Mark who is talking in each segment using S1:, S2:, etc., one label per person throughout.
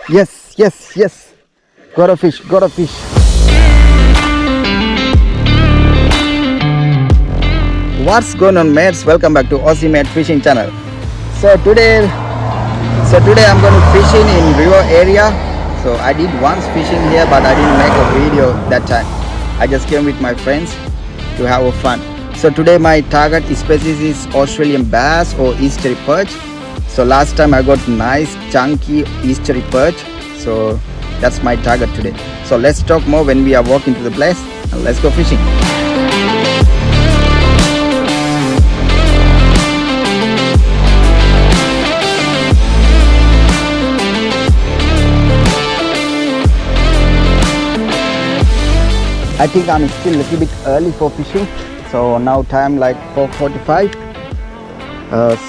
S1: Yes, yes, yes. Got a fish, got a fish. What's going on, mates? Welcome back to Aussie Mate Fishing Channel. So today, I'm going to fishing in river area. So I did once fishing here, but I didn't make a video that time. I just came with my friends to have a fun. So today my target species is Australian bass or eastery perch. So last time I got nice chunky eastery perch. So that's my target today. So let's talk more when we are walking to the place and let's go fishing. I think I'm still a little bit early for fishing. So now time like 4:45.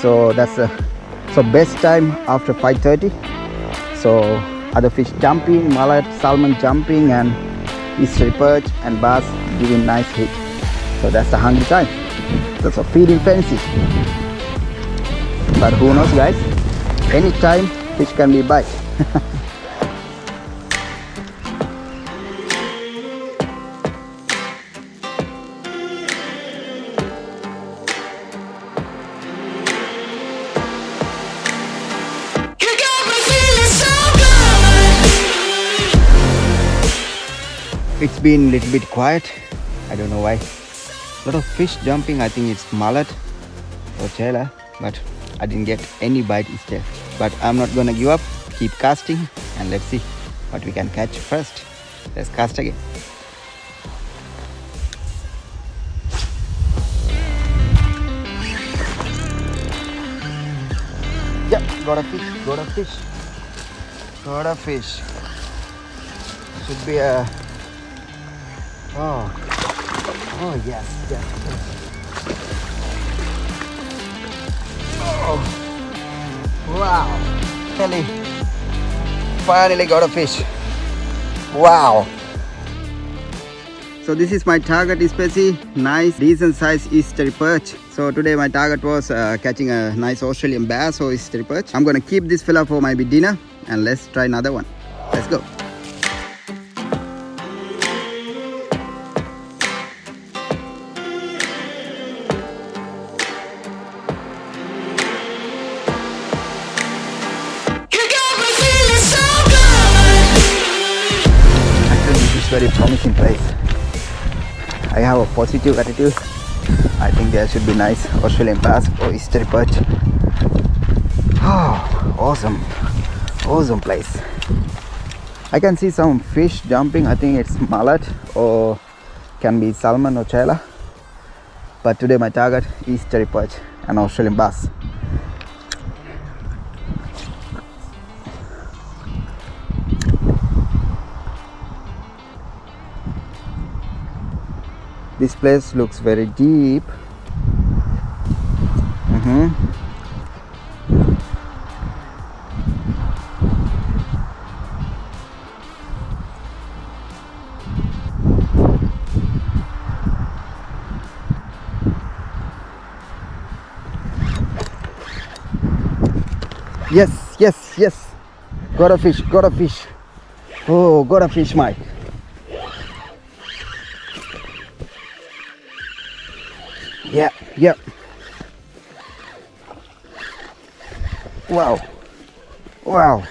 S1: So that's so best time after 5:30. So other fish jumping, mullet, salmon jumping, and eastery perch and bass giving nice hit. So that's the hungry time. That's a feeding frenzy. But who knows, guys? Anytime fish can be bite. It's been a little bit quiet. I don't know why. A lot of fish jumping. I think it's mullet or chela, but I didn't get any bite still. But I'm not gonna give up. Keep casting and let's see what we can catch first. Let's cast again. Yep, got a fish, got a fish, got a fish. Should be a oh yes. Oh, wow. Finally got a fish. Wow. So this is my target species, nice decent size eastery perch. So today my target was catching a nice Australian bass or eastery perch. I'm gonna keep this fella for my dinner and let's try another one. Let's go. Very promising place. I have a positive attitude. I think there should be nice Australian bass or eastery perch. Oh, awesome place. I can see some fish jumping. I think it's mullet or can be salmon or chela. But today my target is eastery perch and Australian bass. This place looks very deep. Yes. Got a fish. Oh, got a fish, Mike. Yep. Wow.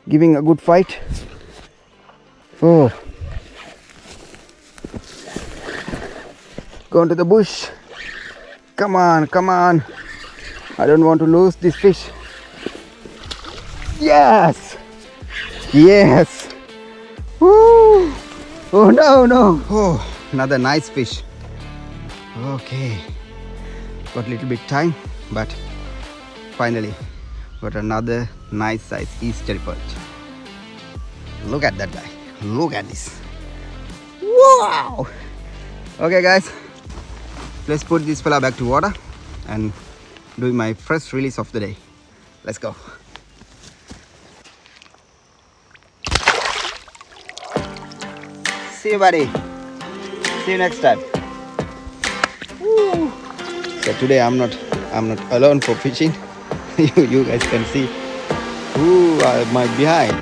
S1: Giving a good fight. Oh. Go into the bush. Come on. I don't want to lose this fish. Yes. Woo. Oh no. Oh, another nice fish. Okay, got a little bit time, but finally got another nice size eastery perch. Look at that guy. Look at this. Wow. Okay guys, let's put this fella back to water and do my first release of the day. Let's go. See you, buddy. See you next time. Woo. So today I'm not alone for fishing. you guys can see Ooh, my behind.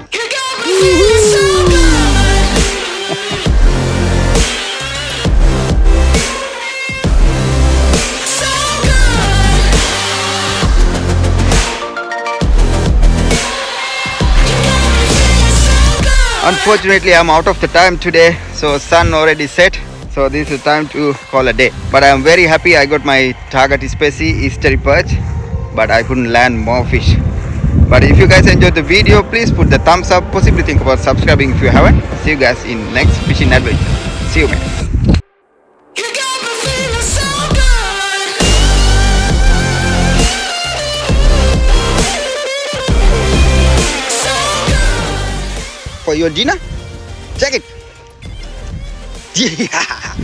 S1: Unfortunately, I'm out of the time today, so sun already set. So this is time to call a day. But I'm very happy I got my target species Eastery perch, but I couldn't land more fish. But if you guys enjoyed the video, please put the thumbs up. Possibly think about subscribing if you haven't. See you guys in next fishing adventure. See you, man. For your dinner? Check it. Yeah.